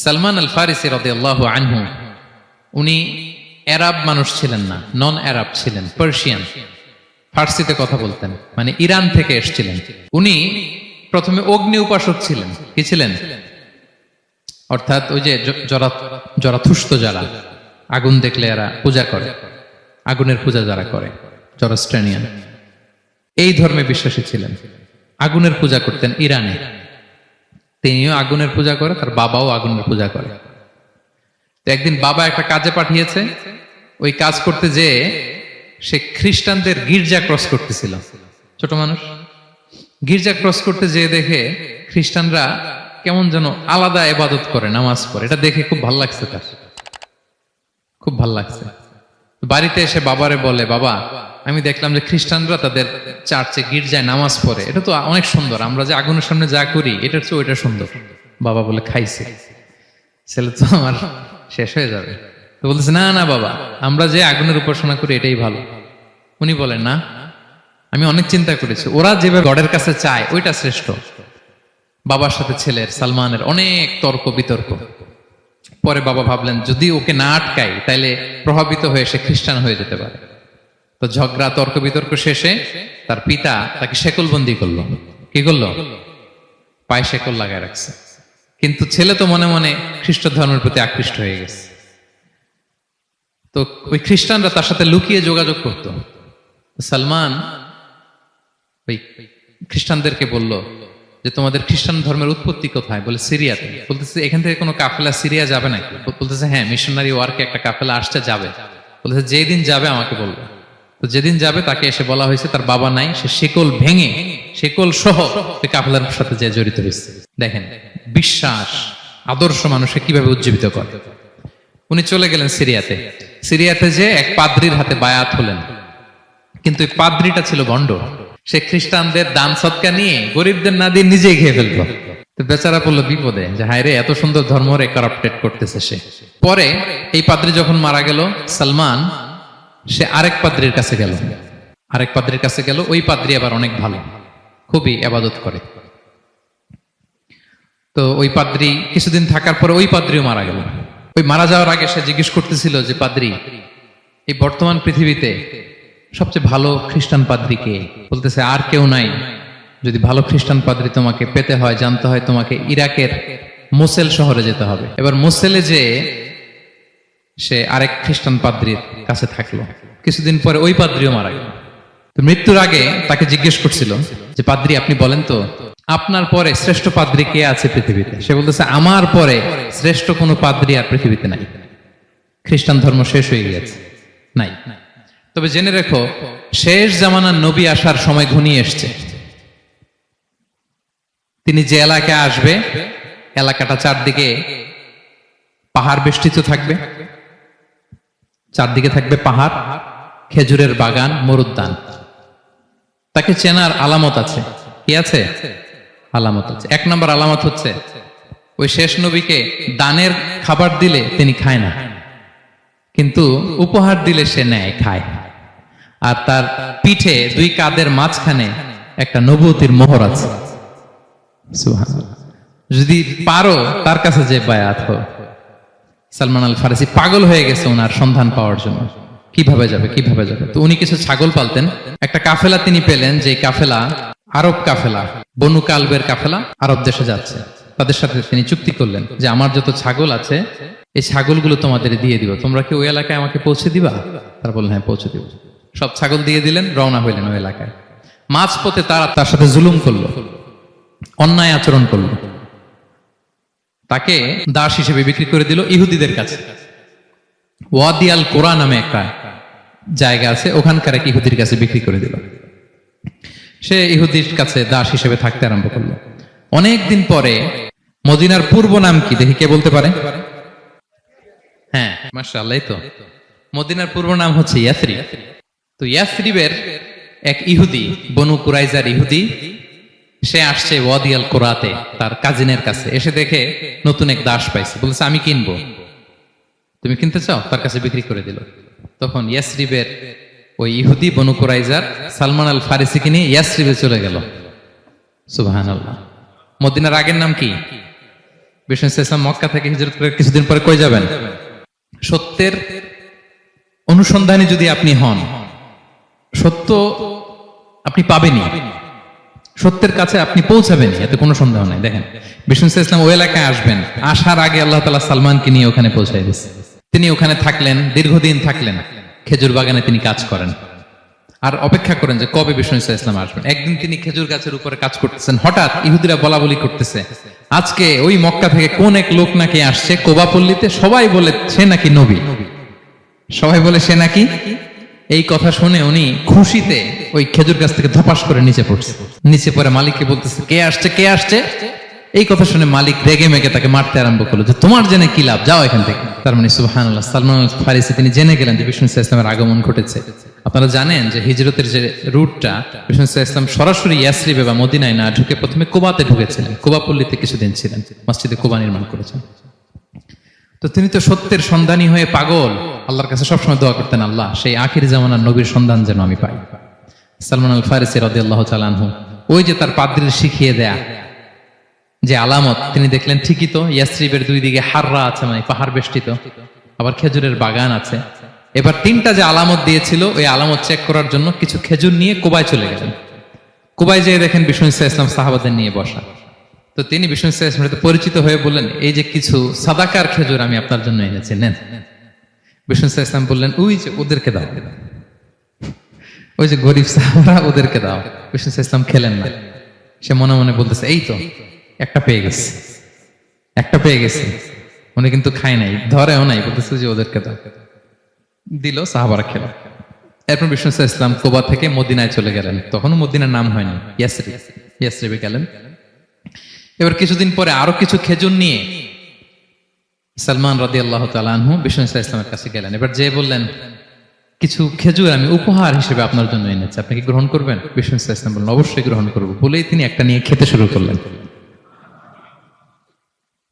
সালমান আল ফারিসি রাদিয়াল্লাহু আনহু উনি আরব মানুষ ছিলেন না, নন আরব ছিলেন, পার্সিয়ান, ফার্সিতে কথা বলতেন, মানে ইরান থেকে এসেছিলেন। উনি প্রথমে অগ্নি উপাসক ছিলেন। কি ছিলেন? অর্থাৎ ওই যে জরাথুস্ত যারা আগুন দেখলে এরা পূজা করে, আগুনের পূজা যারা করে, জরাস্ট্রেনিয়ান, এই ধর্মে বিশ্বাসী ছিলেন। আগুনের পূজা করতেন ইরানে। তিনিও আগুনের পূজা করে, তার বাবাও আগুনের পূজা করে। তো একদিন বাবা একটা কাজে পাঠিয়েছে, ওই কাজ করতে যেয়ে সে খ্রিস্টানদের গির্জা ক্রস করতেছিল। ছোট মানুষ গির্জা ক্রস করতে যেয়ে দেখে খ্রিস্টানরা কেমন যেন আলাদা ইবাদত করে, নামাজ পড়ে। এটা দেখে খুব ভালো লাগছে, তার খুব ভালো লাগছে। বাড়িতে এসে বাবারে বলে, বাবা আমি দেখলাম যে খ্রিস্টানরা তাদের চার্চে গির্জায় নামাজ পড়ে, এটা তো অনেক সুন্দর, আমরা যে আগুনের সামনে যা করি এটার চেয়ে ওইটা সুন্দর। বাবা বলে, খাইছে, ছেলে তো আমার শেষ হয়ে যাবে। তো বলতেছে, না না বাবা, আমরা যে আগুনের উপাসনা করি এটাই ভালো। উনি বলেন, না, আমি অনেক চিন্তা করেছি, ওরা যেভাবে গডের কাছে চায় ওইটা শ্রেষ্ঠ। বাবার সাথে ছেলের, সালমানের অনেক তর্ক বিতর্ক। পরে বাবা ভাবলেন, যদি ওকে না আটকাই তাইলে প্রভাবিত হয়ে সে খ্রিস্টান হয়ে যেতে পারে। তো ঝগড়া তর্ক বিতর্ক শেষে তার পিতা তাকে শেকলবন্দি করলো। কি করলো? পায়ে শেকল লাগায় রাখছে। কিন্তু ছেলে তো মনে মনে খ্রিস্ট ধর্মের প্রতি আকৃষ্ট হয়ে গেছে। তো ওই খ্রিস্টানরা তার সাথে লুকিয়ে যোগাযোগ করত। সালমান ওই খ্রিস্টানদেরকে বলল যে, তোমাদের খ্রিস্টান ধর্মের উৎপত্তি কোথায়? বলে, সিরিয়াতে। বলতেছে, এখান থেকে কোনো কাফেলা সিরিয়া যাবে নাকি? বলতেছে, হ্যাঁ, মিশনারি ওয়ার্কে একটা কাফেলা আসছে, যাবে। বলতেছে, যেদিন যাবে আমাকে বলবে। তো যেদিন যাবে তাকে এসে বলা হয়েছে তার বাবা নাই, সে শিকল ভেঙে, শিকল সহ ওই কাফেলার সাথে যে জড়িত হয়েছে। দেখেন বিশ্বাস, আদর্শ মানুষকে কিভাবে উজ্জীবিত করে। উনি চলে গেলেন সিরিয়াতে। সিরিয়াতে যে এক পাদ্রির হাতে বায়াত হলেন, কিন্তু ওই পাদ্রিটা ছিল ভণ্ড। সে খ্রিস্টানদের দান সৎকা নিয়ে গরিবদের না দিয়ে নিজেই খেয়ে ফেলতো। তো বেচারা পড়লো বিপদে, যে হায় রে, এত সুন্দর ধর্ম রে কারাপ্টেড করতেছে সে। পরে এই পাদ্রি যখন মারা গেল, সালমান সে আরেক পাদ্রির কাছে গেল। আরেক পাদ্রির কাছে গেল। ওই পাদ্রি আবার অনেক ভালো, খুবই ইবাদত করে। তো ওই পাদ্রি কিছুদিন থাকার পরে ওই পাদ্রিও মারা গেল। ওই মারা যাওয়ার আগে সে জিজ্ঞেস করতেছিল যে, পাদ্রি, এই বর্তমান পৃথিবীতে সবচেয়ে ভালো খ্রিস্টান পাদ্রি কে? বলতেছে, আর কেউ নাই। যদি ভালো খ্রিস্টান পাদ্রি তোমাকে পেতে হয়, জানতে হয়, তোমাকে ইরাকের মোসেল শহরে যেতে হবে। এবার মোসেলে যে সে আরেক খ্রিস্টান পাদ্রির কাছে থাকলো। কিছুদিন পরে ওই পাদ্রিও মারা গেল। তো মৃত্যুর আগে তাকে জিজ্ঞেস করছিল যে, পাদ্রি আপনি বলেন তো, আপনার পরে শ্রেষ্ঠ পাদ্রি কে আছে পৃথিবীতে? সে বলতেছে, আমার পরে শ্রেষ্ঠ কোনো পাদ্রি আর পৃথিবীতে নাই। খ্রিস্টান ধর্ম শেষ হয়ে গিয়েছে, নাই। তবে জেনে রেখো, শেষ জামানার নবী আসার সময় ঘনিয়ে এসছে। তিনি যে এলাকায় আসবে, এলাকাটা চারদিকে পাহাড় বেষ্টিত থাকবে। চারদিকে থাকবে পাহাড়, খেজুরের বাগান, মরুদ্যান। তাকে চেনার আলামত আছে। কি আছে? আলামত আছে। এক নম্বর আলামত হচ্ছে, ওই শেষ নবীকে দানের খাবার দিলে তিনি খায় না, কিন্তু উপহার দিলে সে নেয়, খায়। আর তার পিঠে দুই কাঁধের মাঝখানে একটা নবুয়তির মোহর আছে। সুবহানাল্লাহ। যদি পারো তার কাছে যে বায়াত হও। সালমান আল ফারিসি পাগল হয়ে গেছে ওনার সন্ধান পাওয়ার জন্য। কিভাবে যাবে, কিভাবে যাবে? তো উনি কিছু ছাগল পালতেন। একটা কাফেলা তিনি পেলেন, যে কাফেলা আরব কাফেলা, বনু কালবের কাফেলা, আরব দেশে যাচ্ছে। তাদের সাথে তিনি চুক্তি করলেন যে, আমার যত ছাগল আছে এই ছাগলগুলো তোমাদের দিয়ে দিব, তোমরা কি ওই এলাকায় আমাকে পৌঁছে দিবা? তারা বললেন, হ্যাঁ, পৌঁছে দিব। সব ছাগল দিয়ে দিলেন, রওনা হইলেন ওই এলাকায়। মাঝপথে তারা তার সাথে জুলুম করলো, অন্যায় আচরণ করলো। তাকে দাস হিসেবে বিক্রি করে দিল ইহুদিদের কাছে। ওয়াদি আল কোরা নামে একটা জায়গা আছে, ওখানকার এক ইহুদির কাছে বিক্রি করে দিল। সে ইহুদির কাছে দাস হিসেবে থাকতে আরম্ভ করলো। অনেকদিন পরে, মদিনার পূর্ব নাম কি দেখি কে বলতে পারে? হ্যাঁ, মাশাআল্লাহ। তো মদিনার পূর্ব নাম হচ্ছে ইয়াসরিব। তো ইয়াসরিবের এক ইহুদি, বনু কুরাইজার ইহুদি, সে আসছে ওয়াদি আল কোরাতে তার কাজিনের কাছে। এসে দেখে নতুন এক দাস পাইছে, বলছে, আমি কিনবো, তুমি কিনতে চাও? তার কাছে বিক্রি করে দিল। তখন ইয়াসরিবের ওই ইহুদি, বনু কুরাইজার, সালমান আল ফারিসিকে নিয়ে ইয়াসরিবে চলে গেল। সুবহানাল্লাহ। মদিনার আগের নাম কি? বিষ্ণু ইসলাম মক্কা থেকে হিজরত করে কিছুদিন পরে কই যাবেন? সত্যের অনুসন্ধানে যদি আপনি হন, সত্য আপনি পাবেনই, সত্যের কাছে আপনি পৌঁছাবেনই, এতে কোনো সন্দেহ নাই। দেখেন বিষ্ণু ইসলাম ওই এলাকায় আসবেন, আসার আগে আল্লাহ তাআলা সালমানকে নিয়ে ওখানে পৌঁছায় দিয়েছে। তিনি ওখানে থাকলেন, দীর্ঘদিন থাকলেন, খেজুর বাগানে তিনি কাজ করেন আর অপেক্ষা করেন যে কবে বিষ্ণু ইসলাম আসবেন। একদিন তিনি খেজুর গাছের উপরে কাজ করতেছেন, হঠাৎ ইহুদিরা বলা বলি করতেছে আজকে ওই মক্কা থেকে কোন এক লোক নাকি আসছে কোবাপল্লীতে, সবাই বলে সে নাকি নবী, সবাই বলে সে নাকি। এই কথা শুনে উনি খুশিতে ওই খেজুর গাছ থেকে ধপাস করে নিচে পড়ছে। নিচে পড়ে মালিককে বলতেছে কে আসছে, কে আসছে। এই কথা শুনে মালিক রেগে মেগে তাকে মারতে আরম্ভ করলো যে তোমার জেনে কি লাভ, যাও এখান থেকে। তার মানে সুবহানাল্লাহ, সালমান আল ফারিসি তিনি জেনে গেলেন যে বিষ্ণু ইসলামের আগমন ঘটেছে। আপনারা জানেন যে হিজরতের যে রুটটা, বিষ্ণু ইসলাম সরাসরি ইয়াসরিবে বা মদিনায় না ঢুকে প্রথমে কুবাতে ঢুকেছিলেন, কুবাপল্লীতে কিছুদিন ছিলেন, মসজিদে কুবা নির্মাণ করেছেন। তো তিনি তো সত্যের সন্ধানী হয়ে পাগল, আল্লাহর কাছে সবসময় দোয়া করতেন, আল্লাহ সেই আখির জামানার নবীর সন্ধান যেন আমি পাই। সালমান আল ফারিসি রাদিয়াল্লাহু তাআলা আনহু ওই যে তার পাদ্রীর শিখিয়ে দেয়া যে আলামত তিনি দেখলেন, ঠিকই তো ইয়াসরিবের দুই দিকে হাররা আছে, মানে পাহাড় বেষ্টিত, আবার খেজুরের বাগান আছে। এবার তিনটা যে আলামত দিয়েছিল ওই আলামত চেক করার জন্য কিছু খেজুর নিয়ে কুবায় চলে গেলেন। কুবায় যেয়ে দেখেন বিষ্ণু ইসলাম সাহাবাদের নিয়ে বসা। তো তিনি বিষ্ণু ইসলামের সাথে পরিচিত হয়ে বললেন এই যে কিছু সাদাকার খেজুর আমি আপনার জন্য এনেছি, নেন। বিষ্ণু ইসলাম বললেন ওই যে ওদেরকে দাও, ওই যে গরিব সাহাবারা ওদেরকে দাও। বিষ্ণু ইসলাম খেলেন না, সে মনে মনে বলতেছে এই তো একটা পেয়ে গেছে, একটা পেয়ে গেছে। উনি কিন্তু খায় নাই, ধরেও নাই, বলতেছে যে ওদেরকে দাও। দিল, সাহাবারা খেল। এরপর বিষ্ণু ইসলাম কুবা থেকে মদিনায় চলে গেলেন, তখনও মদিনার নাম হয়নি, ইয়াসরিবে গেলেন। এবার কিছুদিন পরে আরো কিছু খেজুর নিয়ে সালমান রাদিয়াল্লাহু তাআলা আনহু বিষ্ণু ইসলামের কাছে গেলেন। এবার যে বললেন কিছু খেজুর আমি উপহার হিসেবে আপনার জন্য এনেছি, আপনি কি গ্রহণ করবেন? বিষ্ণু ইসলাম বললেন অবশ্যই গ্রহণ করবো। বলেই তিনি একটা নিয়ে খেতে শুরু করলেন,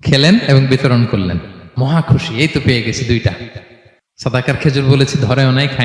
খেলেন এবং বিতরণ করলেন। মহা খুশি, এই তো পেয়ে গেছি দুইটা সাদাকার খেজুর, বলেছি ধরেও নাই, খাই